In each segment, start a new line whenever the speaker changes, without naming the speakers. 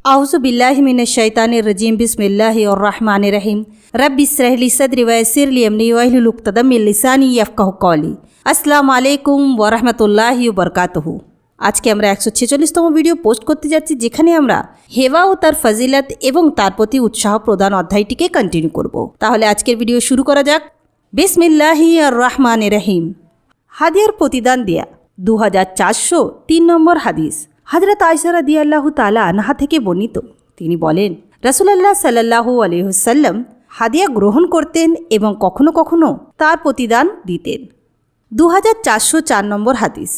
আউযু বিল্লাহি মিনাশ শাইতানির রাজিম বিসমিল্লাহির রহমানির রহিম রব্বি ইশরাহ লি সাদরি ওয়া ইয়াসসির লি আমরি ওয়াহলুল উকতাদাম মিন লিসানি ইয়াফকাহু কওলি। আসসালামু আলাইকুম ওয়া রাহমাতুল্লাহি ওয়া বারাকাতুহু। আজকে আমরা 146তম ভিডিও পোস্ট করতে যাচ্ছি, যেখানে আমরা হেবা ও তার ফজিলত এবং তার প্রতি উৎসাহ প্রদান অধ্যায়টিকে কন্টিনিউ করব। তাহলে আজকের ভিডিও শুরু করা যাক। বিসমিল্লাহির রহমানির রহিম। হাদিয়ার প্রতিদান দেয়া 2403 নম্বর হাদিস। হযরত আয়েশা রাদিয়াল্লাহু তাআলা আনহা থেকে বর্ণিত, তিনি বলেন, রাসূলুল্লাহ সাল্লাল্লাহু আলাইহি ওয়াসাল্লাম হাদিয়া গ্রহণ করতেন এবং কখনো কখনো তার প্রতিদান দিতেন। 2404 নম্বর হাদিস।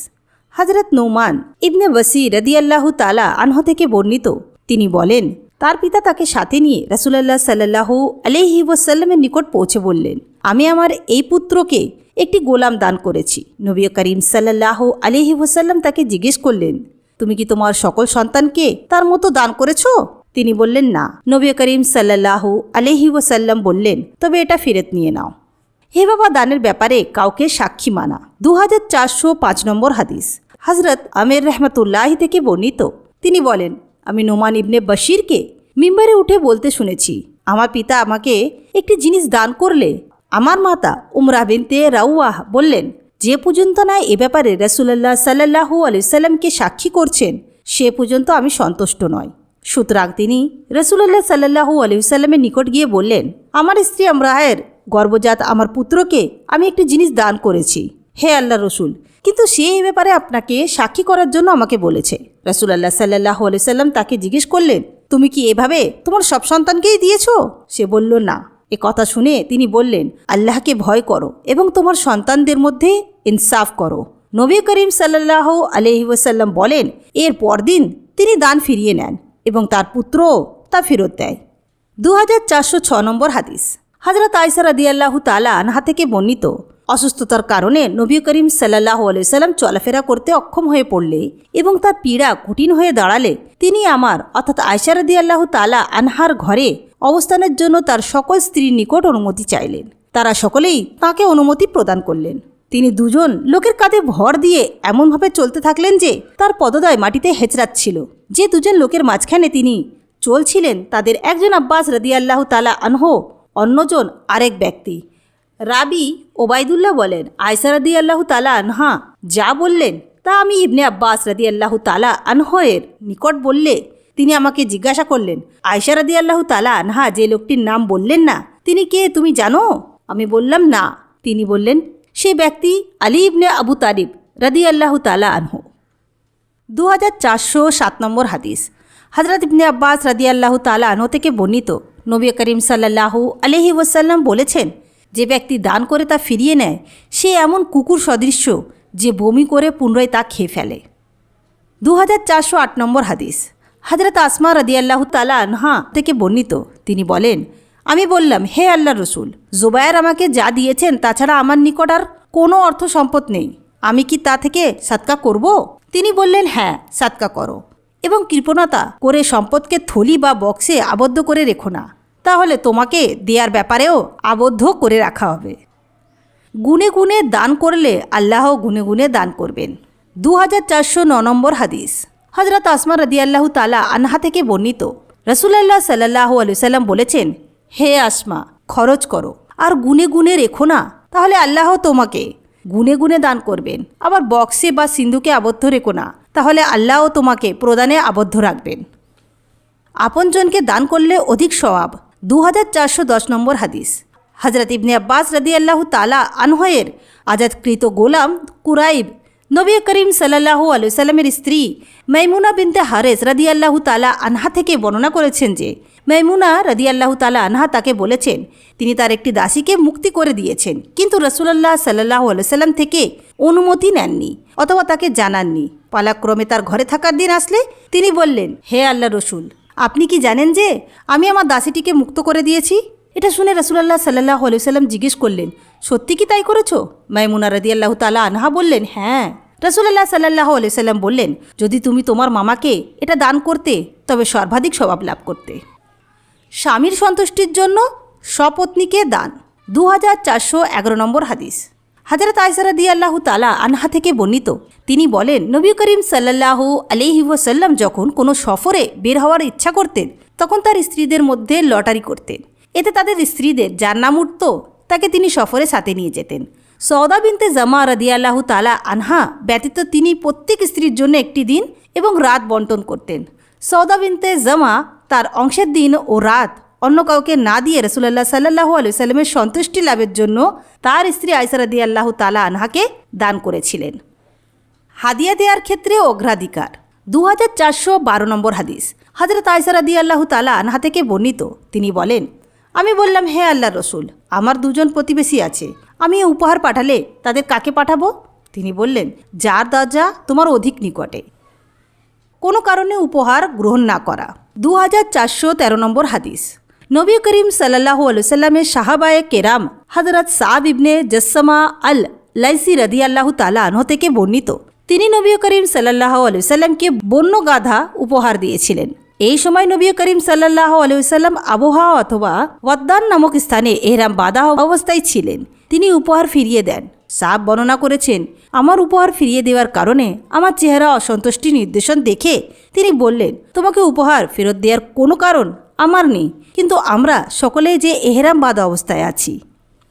হযরত নোমান ইবনে বসীর রাদিয়াল্লাহু তাআলা আনহু থেকে বর্ণিত, তিনি বলেন, তার পিতা তাকে সাথে নিয়ে রাসূলুল্লাহ সাল্লাল্লাহু আলাইহি ওয়াসাল্লামের নিকট পৌঁছে বললেন, আমি আমার এই পুত্রকে একটি গোলাম দান করেছি। নবী করিম সাল্লাল্লাহু আলাইহি ওয়াসাল্লাম তাকে জিজ্ঞেস করলেন, তুমি কি তোমার সকল সন্তানকে তার মতো দান করেছো? তিনি বললেন, না। নবী করিম সাল্লাল্লাহু আলাইহি ওয়াসাল্লাম বললেন, তবে এটা ফেরত নিয়ে নাও। হে বাবা, দানের ব্যাপারে কাউকে সাক্ষী মানা। 2405 নম্বর হাদিস। হযরত আমের রহমাতুল্লাহি থেকে বর্ণিত, তিনি বলেন, আমি নোমান ইবনে বশীরকে মিম্বারে উঠে বলতে শুনেছি, আমার পিতা আমাকে একটি জিনিস দান করলে আমার মাতা উমরাহ বিনতে রাওয়াহ বললেন, যে পর্যন্ত না এ ব্যাপারে রাসূলুল্লাহ সাল্লাল্লাহু আলাইহি সাল্লামকে সাক্ষী করছেন সে পর্যন্ত আমি সন্তুষ্ট নয়। সুতরাং তিনি রাসূলুল্লাহ সাল্লাল্লাহু আলাইহি সাল্লামের নিকট গিয়ে বললেন, আমার স্ত্রী আমরাহের গর্ভজাত আমার পুত্রকে আমি একটি জিনিস দান করেছি, হে আল্লাহর রসুল, কিন্তু সে এই ব্যাপারে আপনাকে সাক্ষী করার জন্য আমাকে বলেছে। রাসূলুল্লাহ সাল্লাল্লাহু আলাইহি সাল্লাম তাকে জিজ্ঞেস করলেন, তুমি কি এভাবে তোমার সব সন্তানকেই দিয়েছ? সে বলল, না। এ কথা শুনে তিনি বললেন, আল্লাহকে ভয় করো এবং তোমার সন্তানদের মধ্যে ইনসাফ করো। নবী করিম সাল্লাল্লাহু আলাইহি ওয়াসাল্লাম বলেন, এর পরদিন তিনি দান ফিরিয়ে নেন এবং তার পুত্রও তা ফেরত দেয়। 2406 নম্বর হাদিস। হযরত আয়েশা রাদিয়াল্লাহু তাআলা আনহা থেকে বর্ণিত, অসুস্থতার কারণে নবী করিম সাল্লাল্লাহু আলাইহি ওয়াসাল্লাম চলাফেরা করতে অক্ষম হয়ে পড়লে এবং তার পীড়া কঠিন হয়ে দাঁড়ালে তিনি আমার অর্থাৎ আয়েশা রাদিয়াল্লাহু তাআলা আনহার ঘরে অবস্থানের জন্য তার সকল স্ত্রীর নিকট অনুমতি চাইলেন। তারা সকলেই তাঁকে অনুমতি প্রদান করলেন। তিনি দুজন লোকের কাঁধে ভর দিয়ে এমনভাবে চলতে থাকলেন যে তার পদদয় মাটিতে হেঁচড়াচ্ছিল। যে দুজন লোকের মাঝখানে তিনি চলছিলেন তাদের একজন আব্বাস রাদিয়াল্লাহু তাআলা আনহু, অন্যজন আরেক ব্যক্তি। রাবি ওবায়দুল্লাহ বলেন, আয়েশা রাদিয়াল্লাহু তাআলা আনহা যা বললেন তা আমি ইবনে আব্বাস রাদিয়াল্লাহু তাআলা আনহু-এর নিকট বললে তিনি আমাকে জিজ্ঞাসা করলেন, আয়েশা রাদিয়াল্লাহু তাআলা আনহা যে লোকটির নাম বললেন না, তিনি কে তুমি জানো? আমি বললাম, না। তিনি বললেন, সে ব্যক্তি আলী ইবনে আবু তালিব রাদিয়াল্লাহু তাআলা আনহু। 2407 নম্বর হাদিস। হযরত ইবনে আব্বাস রাদিয়াল্লাহু তাআলা আনহু থেকে বর্ণিত, নবী করিম সাল্লাল্লাহু আলাইহি ওয়াসাল্লাম বলেছেন, যে ব্যক্তি দান করে তা ফিরিয়ে নেয় সে এমন কুকুর সদৃশ্য যে বমি করে পুনরায় তা খেয়ে ফেলে। 2408 নম্বর হাদিস। হযরত আসমা রাদিয়াল্লাহু তাআলা আনহা থেকে বর্ণিত, তিনি বলেন, আমি বললাম, হে আল্লাহর রসুল, জুবায়ের আমাকে যা দিয়েছেন তাছাড়া আমার নিকট আর কোনো অর্থ সম্পদ নেই, আমি কি তা থেকে সাদকা করব? তিনি বললেন, হ্যাঁ, সাদকা করো এবং কৃপণতা করে সম্পদকে থলি বা বক্সে আবদ্ধ করে রেখো না, তাহলে তোমাকে দেয়ার ব্যাপারেও আবদ্ধ করে রাখা হবে। গুনে গুনে দান করলে আল্লাহ গুনে গুনে দান করবেন। 2409 নম্বর হাদিস। হযরত আসমা রাদিয়াল্লাহু তাআলা আনহা থেকে বর্ণিত, রাসূলুল্লাহ সাল্লাল্লাহু আলাইহি ওয়াসাল্লাম বলেছেন, হে আসমা, খরচ করো আর গুনে গুনে রেখো না, তাহলে আল্লাহ তোমাকে গুনে গুনে দান করবেন। আবার বক্সে বা সিন্ধুকে আবদ্ধ রেখো না, তাহলে আল্লাহ তোমাকে প্রদানে আবদ্ধ রাখবেন। আপনজনকে দান করলে অধিক সওয়াব। 2410 নম্বর হাদিস। হযরত ইবনে আব্বাস রাদিয়াল্লাহু তাআলা আনহু-এর আজাদকৃত গোলাম কুরাইব নবী করিম সাল্লাল্লাহু আলাইহি ওয়াসাল্লামের স্ত্রী মাইমুনা বিনতে হারেস রাদিয়াল্লাহু তাআলা আনহা থেকে বর্ণনা করেছেন যে মাইমুনা রাদিয়াল্লাহু তাআলা আনহা তাকে বলেছেন, তিনি তার একটি দাসীকে মুক্তি করে দিয়েছেন, কিন্তু রাসূলুল্লাহ সাল্লাল্লাহু আলাইহি ওয়াসাল্লাম থেকে অনুমতি নেননি অথবা তাকে জানাননি। পালাক্রমে তার ঘরে থাকার দিন আসলে তিনি বললেন, হে আল্লাহর রসুল, আপনি কি জানেন যে আমি আমার দাসীটিকে মুক্ত করে দিয়েছি? এটা শুনে রাসূলুল্লাহ সাল্লাল্লাহু আলাইহি ওয়াসাল্লাম জিজ্ঞেস করলেন, সত্যি কি তাই করেছো? মাইমুনা রাদিয়াল্লাহু তাআলা আনহা বললেন, হ্যাঁ। রাসূলুল্লাহ সাল্লাল্লাহু আলাইহি ওয়াসাল্লাম বললেন, যদি তুমি তোমার মামাকে এটা দান করতে তবে সর্বাধিক সওয়াব লাভ করতে। স্বামীর সন্তুষ্টির জন্য স্বপত্নীকে দান। 2411 নম্বর হাদিস। হযরত আয়েশা রাদিয়াল্লাহু তাআলা আনহা থেকে বর্ণিত, তিনি বলেন, নবী করিম সাল্লাল্লাহু আলাইহি ওয়াসাল্লাম যখন কোনো সফরে বের হওয়ার ইচ্ছা করতেন তখন তার স্ত্রীদের মধ্যে লটারি করতেন। এতে তাদের স্ত্রীদের যার নাম উঠত তাকে তিনি সফরে সাথে নিয়ে যেতেন। সওদা বিনতে জামা রাদিয়াল্লাহু তাআলা আনহা ব্যতীত তিনি প্রত্যেক স্ত্রীর জন্য একটি দিন এবং রাত বন্টন করতেন। সওদা বিনতে জামা তার অংশের দিন ও রাত অন্য কাউকে না দিয়ে রাসূলুল্লাহ সাল্লাল্লাহু আলাইহি সাল্লামের সন্তুষ্টি লাভের জন্য তার স্ত্রী আয়েশা রাদিয়াল্লাহু তাআলা আনহাকে দান করেছিলেন। হাদিয়া দেওয়ার ক্ষেত্রে অগ্রাধিকার। 2412 নম্বর হাদিস। হযরত আয়েশা রাদিয়াল্লাহু তাআলা আনহা থেকে বর্ণিত, তিনি বলেন, আমি বললাম, হে আল্লাহর রসুল, আমার দুজন প্রতিবেশী আছে, আমি উপহার পাঠালে তাদের কাকে পাঠাবো? তিনি বললেন, যার দরজা তোমার অধিক নিকটে। কোনো কারণে উপহার গ্রহণ না করা। 2413 নম্বর হাদিস। নবী করিম সাল্লাল্লাহু আলাইহি সাল্লামের সাহাবায়ে কেরাম হযরত সাব ইবনে জাসসামা আল লাইসি রাদিয়াল্লাহু তাআলা আনহু থেকে বর্ণিত, তিনি নবী করিম সাল্লাল্লাহু আলাইহি সাল্লামকে বন্য গাধা উপহার দিয়েছিলেন। এই সময় নবী করিম সাল্লাল্লাহু আলাইহি সাল্লাম আবহাওয়া অথবা ওয়াদ্দান নামক স্থানে এহরাম বাঁধা অবস্থায় ছিলেন। তিনি উপহার ফিরিয়ে দেন। সাব বর্ণনা করেছেন, আমার উপহার ফিরিয়ে দেওয়ার কারণে আমার চেহারা অসন্তুষ্টি নির্দেশন দেখে তিনি বললেন, তোমাকে উপহার ফেরত দেওয়ার কোনো কারণ আমার নেই, কিন্তু আমরা সকলে যে এহরাম বাঁধা অবস্থায় আছি।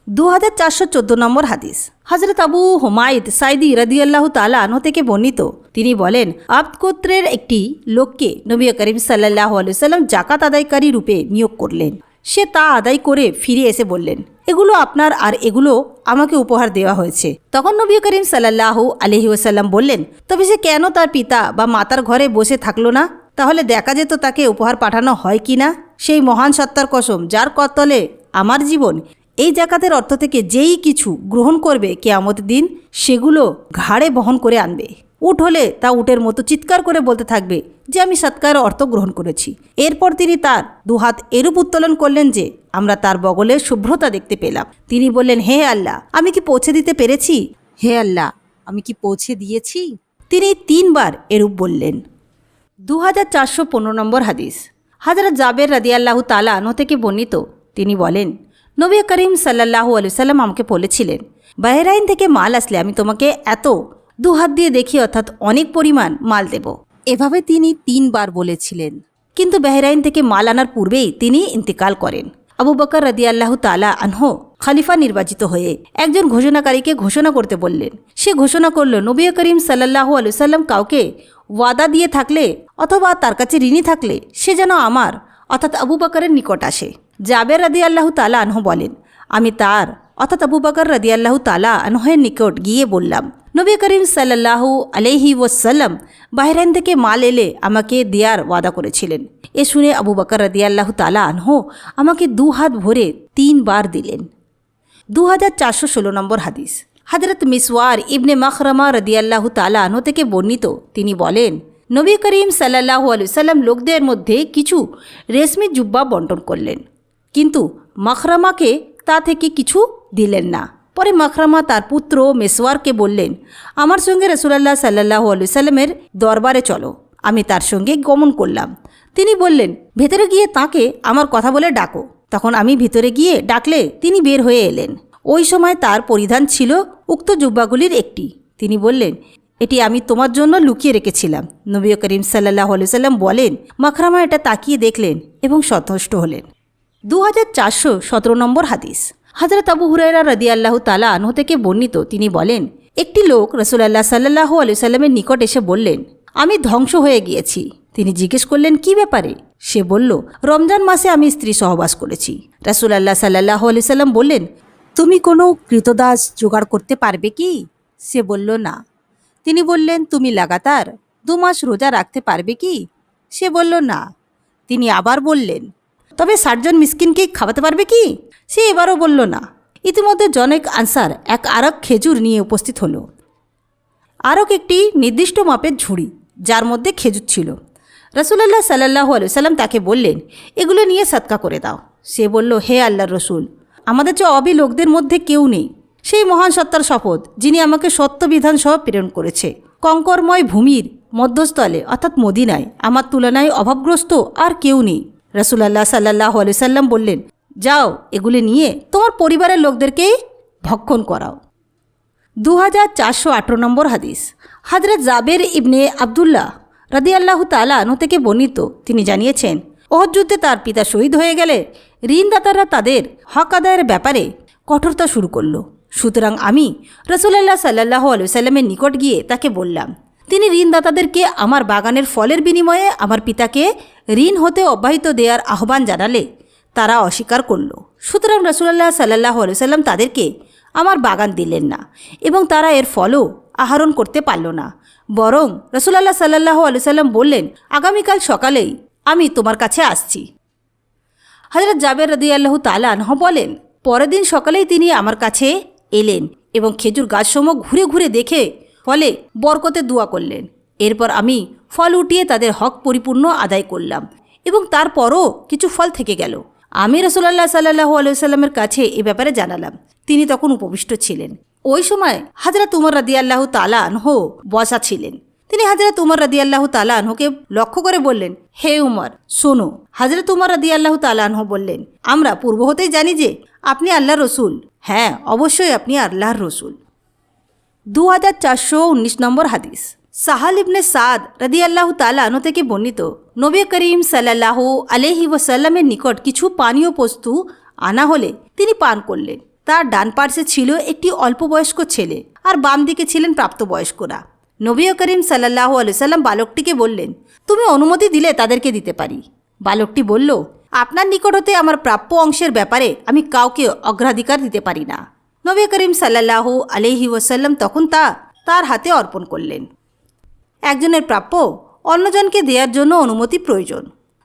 2414 নম্বর হাদিস। হযরত আবু হুমায়দ সাইদি রাদিয়াল্লাহু তাআলা আনহু থেকে বর্ণিত, তিনি বলেন, আবদ গোত্রের একটি লোককে নবী করিম সাল্লাল্লাহু আলাইহি সাল্লাম যাকাত আদায়কারী রূপে নিয়োগ করলেন। সে তা আদায় করে ফিরে এসে বললেন, এগুলো আপনার আর এগুলো আমাকে উপহার দেওয়া হয়েছে। তখন নবী করিম সাল্লাল্লাহু আলাইহি ওয়াসাল্লাম বললেন, তবে সে কেন তার পিতা বা মাতার ঘরে বসে থাকলো না? তাহলে দেখা যেত তাকে উপহার পাঠানো হয় কি না। সেই মহান সত্তার কসম যার কতলে আমার জীবন, এই জাকাতের অর্থ থেকে যেই কিছু গ্রহণ করবে কিয়ামতের দিন সেগুলো ঘাড়ে বহন করে আনবে। উট হলে তা উটের মতো চিৎকার করে বলতে থাকবে যে আমি সৎকার অর্থ গ্রহণ করেছি। এরপর তিনি তার দুহাত এরূপ উত্তোলন করলেন যে আমরা তার বগলের শুভ্রতা দেখতে পেলাম। তিনি বললেন, হে আল্লাহ, আমি কি পৌঁছে দিতে পেরেছি? হে আল্লাহ, আমি কি পৌঁছে দিয়েছি? তিনি 3 বার এরূপ বললেন। 2415 নম্বর হাদিস। হযরত জাবের রাদিয়াল্লাহু তাআলা আনহু থেকে বর্ণিত, তিনি বলেন, নবী করিম সাল্লাল্লাহু আলাইহি সাল্লাম আমাকে বলেছিলেন, বাহরাইন থেকে মাল আসলে আমি তোমাকে এত দুহাত দিয়ে দেখি, অর্থাৎ অনেক পরিমাণ মাল দেব। এভাবে তিনি 3 বার বলেছিলেন। কিন্তু বাহরাইন থেকে মাল আনার পূর্বেই তিনি ইন্তেকাল করেন। আবু বকর রাদিয়াল্লাহু তাআলা আনহু খলিফা নির্বাচিত হয়ে একজন ঘোষণাকারীকে ঘোষণা করতে বললেন। সে ঘোষণা করল, নবী করিম সাল্লাল্লাহু আলাইহি সাল্লাম কাউকে ওয়াদা দিয়ে থাকলে অথবা তার কাছে ঋণী থাকলে সে যেন আমার অর্থাৎ আবু বকরের নিকট আসে। জাবের রাদিয়াল্লাহু তাআলা আনহু বলেন, আমি তার অর্থাৎ আবু বকর রাদিয়াল্লাহু তাআলা আনহুর নিকট গিয়ে বললাম, নবী করিম সাল্লাল্লাহু আলাইহি ওয়াসাল্লাম বাহরাইন থেকে মাল এলে আমাকে দেওয়ার ওয়াদা করেছিলেন। এ শুনে আবু বকর রাদিয়াল্লাহু তাআলা আনহু আমাকে 2 হাত ভরে 3 বার দিলেন। 2416 নম্বর হাদিস। হযরত মিসওয়ার ইবনে মাখরামা রাদিয়াল্লাহু তাআলা আনহু থেকে বর্ণিত, তিনি বলেন, নবী করিম সাল্লাল্লাহু আলাইহি সাল্লাম লোকদের মধ্যে কিছু রেশমি জুব্বা বন্টন করলেন, কিন্তু মাখরামাকে তা থেকে কিছু দিলেন না। পরে মাখরামা তার পুত্র মেসওয়ারকে বললেন, আমার সঙ্গে রাসূলুল্লাহ সাল্লাল্লাহু আলাইহি সাল্লামের দরবারে চলো। আমি তার সঙ্গে গমন করলাম। তিনি বললেন, ভেতরে গিয়ে তাকে আমার কথা বলে ডাকো। তখন আমি ভিতরে গিয়ে ডাকলে তিনি বের হয়ে এলেন। ওই সময় তার পরিধান ছিল উক্ত জুব্বাগুলির একটি। তিনি বললেন, এটি আমি তোমার জন্য লুকিয়ে রেখেছিলাম। নবী করিম সাল্লাল্লাহু আলাইহি সাল্লাম বলেন, মাখরামা এটা তাকিয়ে দেখলেন এবং সন্তুষ্ট হলেন। 2417 নম্বর হাদিস। হযরত আবু হুরায়রা রাদিয়াল্লাহু তাআলা আনহু থেকে বর্ণিত, তিনি বলেন, একটি লোক রাসূলুল্লাহ সাল্লাল্লাহু আলাইহি সাল্লামের নিকট এসে বললেন, আমি ধ্বংস হয়ে গিয়েছি। তিনি জিজ্ঞেস করলেন, কি ব্যাপারে? সে বলল, রমজান মাসে আমি স্ত্রী সহবাস করেছি। রাসূলুল্লাহ সাল্লাল্লাহু আলাইহি সাল্লাম বললেন, তুমি কোনো কৃতদাস জোগাড় করতে পারবে কি? সে বলল, না। তিনি বললেন, তুমি লাগাতার 2 মাস রোজা রাখতে পারবে কি? সে বলল, না। তিনি আবার বললেন, তবে 60 জন মিসকিনকে খাওয়াতে পারবে কি? সে এবারও বলল, না। ইতিমধ্যে জনক আনসার এক আরক খেজুর নিয়ে উপস্থিত হলো। আরক একটি নির্দিষ্ট মাপের ঝুড়ি, যার মধ্যে খেজুর ছিল। রাসূলুল্লাহ সাল্লাল্লাহু আলাইহি সাল্লাম তাকে বললেন, এগুলো নিয়ে সদকা করে দাও। সে বলল, হে আল্লাহর রসুল, আমাদের যে অবি লোকদের মধ্যে কেউ নেই। সেই মহান সত্তার শপথ যিনি আমাকে সত্যবিধান সহ প্রেরণ করেছে, কঙ্করময় ভূমির মধ্যস্থলে অর্থাৎ মদিনায় আমার তুলনায় অভাবগ্রস্ত আর কেউ নেই। রাসূলুল্লাহ সাল্লাল্লাহু আলাইহি সাল্লাম বললেন, যাও এগুলি নিয়ে তোমার পরিবারের লোকদেরকে ভক্ষণ করাও। 2418 নম্বর হাদিস। হযরত জাবের ইবনে আবদুল্লাহ রাদিয়াল্লাহু তাআলা আনহু থেকে বর্ণিত, তিনি জানিয়েছেন, ওহদ যুদ্ধে তার পিতা শহীদ হয়ে গেলে ঋণদাতারা তাদের হক আদায়ের ব্যাপারে কঠোরতা শুরু করলো। সুতরাং আমি রাসূলুল্লাহ সাল্লাল্লাহু আলাইহি ওয়াসাল্লামের নিকট গিয়ে তাকে বললাম, তিনি ঋণদাতাদেরকে আমার বাগানের ফলের বিনিময়ে আমার পিতাকে ঋণ হতে অব্যাহত দেওয়ার আহ্বান জানালে তারা অস্বীকার করল। সুতরাং রাসূলুল্লাহ সাল্লাল্লাহু আলাইহি ওয়াসাল্লাম তাদেরকে আমার বাগান দিলেন না এবং তারা এর ফলও আহরণ করতে পারল না। বরং রাসূলুল্লাহ সাল্লাল্লাহু আলাইহি ওয়াসাল্লাম বললেন, আগামীকাল সকালেই আমি তোমার কাছে আসছি। হযরত জাবের রাদিয়াল্লাহু তাআলা আনহু বলেন, পরের দিন সকালেই তিনি আমার কাছে এলেন এবং খেজুর গাছসমূহ ঘুরে ঘুরে দেখে ফলে বরকতের দোয়া করলেন। এরপর আমি ফল উঠিয়ে তাদের হক পরিপূর্ণ আদায় করলাম এবং তারপরও কিছু ফল থেকে গেল। আমি রাসূলুল্লাহ সাল্লাল্লাহু আলাইহি ওয়াসাল্লামের কাছে এ ব্যাপারে জানালাম। তিনি তখন উপবিষ্ট ছিলেন। ওই সময় হযরত উমর রাদিয়াল্লাহু তাআলা আনহু বসা ছিলেন। তিনি হযরত উমর রাদিয়াল্লাহু তাআলা আনহুকে লক্ষ্য করে বললেন, হে উমর, শোনো। হযরত উমর রাদিয়াল্লাহু তাআলা আনহু বললেন, আমরা পূর্ব হতেই জানি যে আপনি আল্লাহর রসুল। হ্যাঁ, অবশ্যই আপনি আল্লাহর রসুল। 2419 নম্বর হাদিস। সাহাল ইবনে সাদ রাদিয়াল্লাহু তাআলা আনহু থেকে বর্ণিত, নবী করিম সাল্লাল্লাহু আলাইহি ওয়াসাল্লামের নিকট কিছু পানীয় বস্তু আনা হলে তিনি পান করলেন। তার ডান পার্শ্বে ছিল একটি অল্পবয়স্ক ছেলে আর বাম দিকে ছিলেন প্রাপ্তবয়স্করা। নবী করিম সাল্লাল্লাহু আলাইহি ওয়াসাল্লাম বালকটিকে বললেন, তুমি অনুমতি দিলে তাদেরকে দিতে পারি। বালকটি বলল, আপনার নিকট হতে আমার প্রাপ্য অংশের ব্যাপারে আমি কাউকে অগ্রাধিকার দিতে পারি না। নবী করিম সাল্লাল্লাহু আলাইহি ওয়াসাল্লাম তখন তার হাতে অর্পণ করলেন। একজনের প্রাপ্য অন্যজনকে দেওয়ার জন্য অনুমতি প্রয়োজন।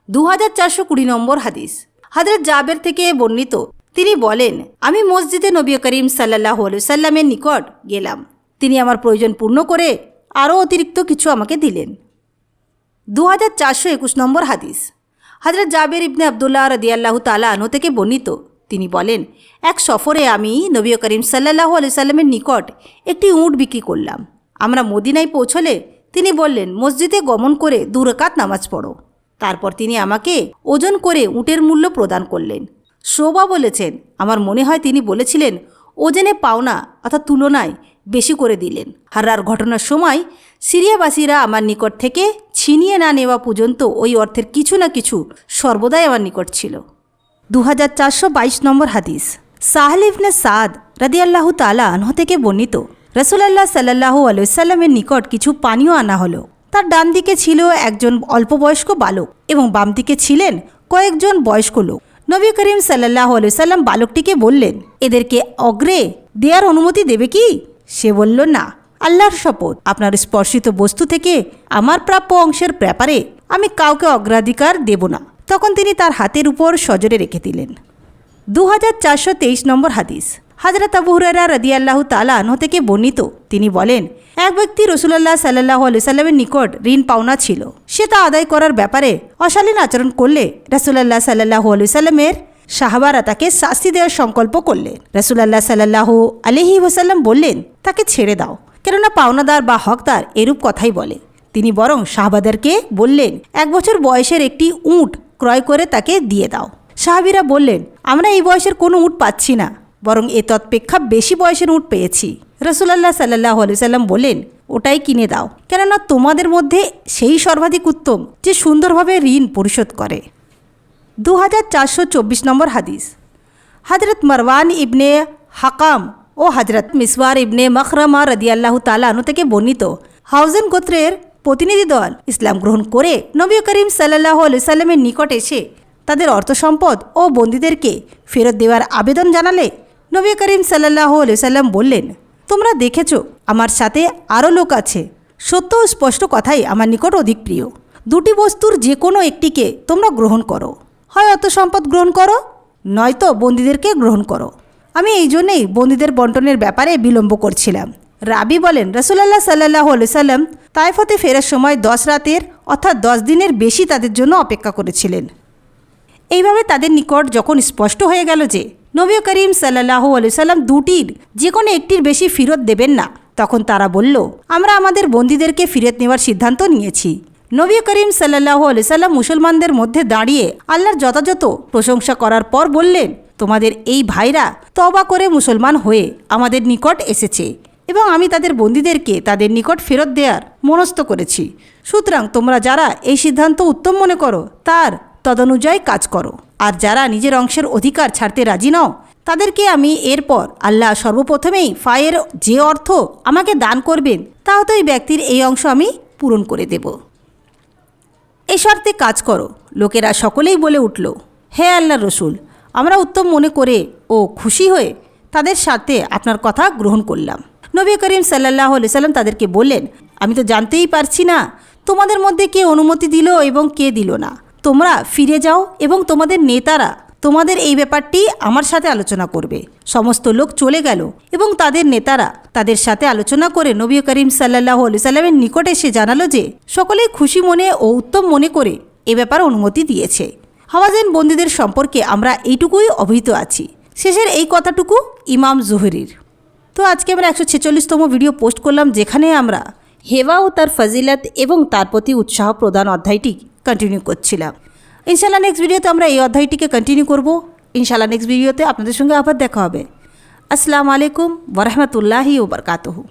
2420 নম্বর হাদিস। হযরত জাবের থেকে বর্ণিত, তিনি বলেন, আমি মসজিদে নবী করিম সাল্লাল্লাহু আলাইহি ওয়াসাল্লামের নিকট গেলাম। তিনি আমার প্রয়োজন পূর্ণ করে আরও অতিরিক্ত কিছু আমাকে দিলেন। 2421 নম্বর হাদিস। হযরত জাবের ইবনে আবদুল্লাহ রাদিয়াল্লাহু তাআলা আনহু থেকে বর্ণিত, তিনি বলেন, এক সফরে আমি নবী করিম সাল্লাল্লাহু আলাইহি ওয়াসাল্লামের নিকট একটি উট বিক্রি করলাম। আমরা মদিনায় পৌঁছলে তিনি বললেন, মসজিদে গমন করে 2 রাকাত নামাজ পড়ো। তারপর তিনি আমাকে ওজন করে উটের মূল্য প্রদান করলেন। শোভা বলেছেন, আমার মনে হয় তিনি বলেছিলেন, ওজনে পাওনা অর্থাৎ তুলনায় বেশি করে দিলেন। হারার ঘটনার সময় সিরিয়াবাসীরা আমার নিকট থেকে ছিনিয়ে না নেওয়া পর্যন্ত ওই অর্থের কিছু না কিছু সর্বদাই আমার নিকট ছিল। 2422 নম্বর হাদিস। সাহল ইবনে সাদ রাদিয়াল্লাহু তাআলা আনহু থেকে বর্ণিত, রাসূলুল্লাহ সাল্লাল্লাহু আলাইহি ওয়াসাল্লামের নিকট কিছু পানীয় আনা হলো। তার ডান দিকে ছিল একজন অল্পবয়স্ক বালক এবং বাম দিকে ছিলেন কয়েকজন বয়স্ক লোক। নবী করিম সাল্লাল্লাহু আলাইহি ওয়াসাল্লাম বালকটিকে বললেন, এদেরকে অগ্রে দেওয়ার অনুমতি দেবে কি? সে বলল, না, আল্লাহর শপথ, আপনার স্পর্শিত বস্তু থেকে আমার প্রাপ্য অংশের ব্যাপারে আমি কাউকে অগ্রাধিকার দেব না। তখন তিনি তার হাতের উপর সজরে রেখে দিলেন। 2423 নম্বর হাদিস। হযরত আবু হুরায়রা রাদিয়াল্লাহু তাআলা আনহু থেকে বর্ণিত, তিনি বলেন, এক ব্যক্তি রাসূলুল্লাহ সাল্লাল্লাহু আলাইহি ওয়াসাল্লামের নিকট ঋণ পাওনা ছিল। সে তা আদায় করার ব্যাপারে অশালীন আচরণ করলে রাসূলুল্লাহ সাল্লাল্লাহু আলাইহি ওয়াসাল্লামের সাহাবারা তাকে শাস্তি দেওয়ার সংকল্প করলেন। রাসূলুল্লাহ সাল্লাল্লাহু আলাইহি ওয়াসাল্লাম বললেন, তাকে ছেড়ে দাও, কেননা পাওনাদার বা হকদার এরূপ কথাই বলে। তিনি বরং সাহাবাদেরকে বললেন, 1 বছর বয়সের একটি উট ক্রয় করে তাকে দিয়ে দাও। সাহাবীরা বললেন, আমরা এই বয়সের কোনো উট পাচ্ছি না, বরং এ তৎপেক্ষা বেশি বয়সের উট পেয়েছি। রাসূলুল্লাহ সাল্লাল্লাহু আলাইহি ওয়াসাল্লাম বললেন, ওটাই কিনে দাও, কেননা তোমাদের মধ্যে সেই সর্বাধিক উত্তম যে সুন্দরভাবে ঋণ পরিশোধ করে। 2424 নম্বর হাদিস। হযরত মারওয়ান ইবনে হাকাম ও হযরত মিসওয়ার ইবনে মখরামা রাদিয়াল্লাহু তাআলা আনহু থেকে বর্ণিত, হাওয়াযিন গোত্রের প্রতিনিধি দল ইসলাম গ্রহণ করে নবী করিম সাল্লাল্লাহু আলাইহি ওয়াসাল্লামের নিকট এসে তাদের অর্থ সম্পদ ও বন্দীদেরকে ফেরত দেওয়ার আবেদন জানালে নবী করিম সাল্লাল্লাহু আলাইহি ওয়াসাল্লাম বললেন, তোমরা দেখেছ আমার সাথে আরও লোক আছে। সত্য ও স্পষ্ট কথাই আমার নিকট অধিক প্রিয়। 2টি বস্তুর যে কোনো একটিকে তোমরা গ্রহণ করো, হয় অর্থ সম্পদ গ্রহণ করো, নয়তো বন্দীদেরকে গ্রহণ করো। আমি এই জন্যেই বন্দীদের বন্টনের ব্যাপারে বিলম্ব করছিলাম। রাবি বলেন, রাসূলুল্লাহ সাল্লাল্লাহু আলাইহি ওয়াসাল্লাম তায়েফ হতে ফেরার সময় 10 রাতের অর্থাৎ 10 দিনের বেশি তাদের জন্য অপেক্ষা করেছিলেন। এইভাবে তাদের নিকট যখন স্পষ্ট হয়ে গেল যে নবী করিম সাল্লাল্লাহু আলাইহি ওয়াসাল্লাম 2টির যে কোনো একটির বেশি ফেরত দেবেন না, তখন তারা বলল, আমরা আমাদের বন্দীদেরকে ফেরত নেওয়ার সিদ্ধান্ত নিয়েছি। নবী করিম সাল্লাল্লাহু আলাইহি ওয়াসাল্লাম মুসলমানদের মধ্যে দাঁড়িয়ে আল্লাহর যথাযথ প্রশংসা করার পর বললেন, তোমাদের এই ভাইরা তওবা করে মুসলমান হয়ে আমাদের নিকট এসেছে এবং আমি তাদের বন্দীদেরকে তাদের নিকট ফেরত দেওয়ার মনস্থ করেছি। সুতরাং তোমরা যারা এই সিদ্ধান্ত উত্তম মনে করো তার তদনুযায়ী কাজ করো, আর যারা নিজের অংশের অধিকার ছাড়তে রাজি নও তাদেরকে আমি এরপর আল্লাহ সর্বপ্রথমেই ফায়ের যে অর্থ আমাকে দান করবেন তা হয়তো এই ব্যক্তির এই অংশ আমি পূরণ করে দেব। এই শর্তে কাজ করো। লোকেরা সকলেই বলে উঠল, হে আল্লাহর রসুল, আমরা উত্তম মনে করে ও খুশি হয়ে তাদের সাথে আপনার কথা গ্রহণ করলাম। নবী করিম সাল্লাল্লাহু আলাইহি সাল্লাম তাদেরকে বললেন, আমি তো জানতেই পারছি না তোমাদের মধ্যে কে অনুমতি দিল এবং কে দিল না। তোমরা ফিরে যাও এবং তোমাদের নেতারা তোমাদের এই ব্যাপারটি আমার সাথে আলোচনা করবে। সমস্ত লোক চলে গেল এবং তাদের নেতারা তাদের সাথে আলোচনা করে নবী করিম সাল্লাল্লাহু আলাইহি সাল্লামের নিকট এসে জানালো যে সকলেই খুশি মনে ও উত্তম মনে করে এ ব্যাপারে অনুমতি দিয়েছে। হাওয়াযিন বন্দীদের সম্পর্কে আমরা এইটুকুই অবহিত আছি। শেষের এই কথাটুকু ইমাম জুহরির। তো আজকে আমরা 146তম ভিডিও পোস্ট করলাম, যেখানে আমরা হেবা ও তার ফজিলত এবং তার প্রতি উৎসাহ প্রদান অধ্যায়টি কন্টিনিউ করছিলাম। ইনশাআল্লাহ নেক্সট ভিডিওতে আমরা এই অধ্যায়টিকে কন্টিনিউ করব। ইনশাআল্লাহ নেক্সট ভিডিওতে আপনাদের সঙ্গে আবার দেখা হবে। আসসালামু আলাইকুম ওয়া রাহমাতুল্লাহি ওয়া বারাকাতুহু।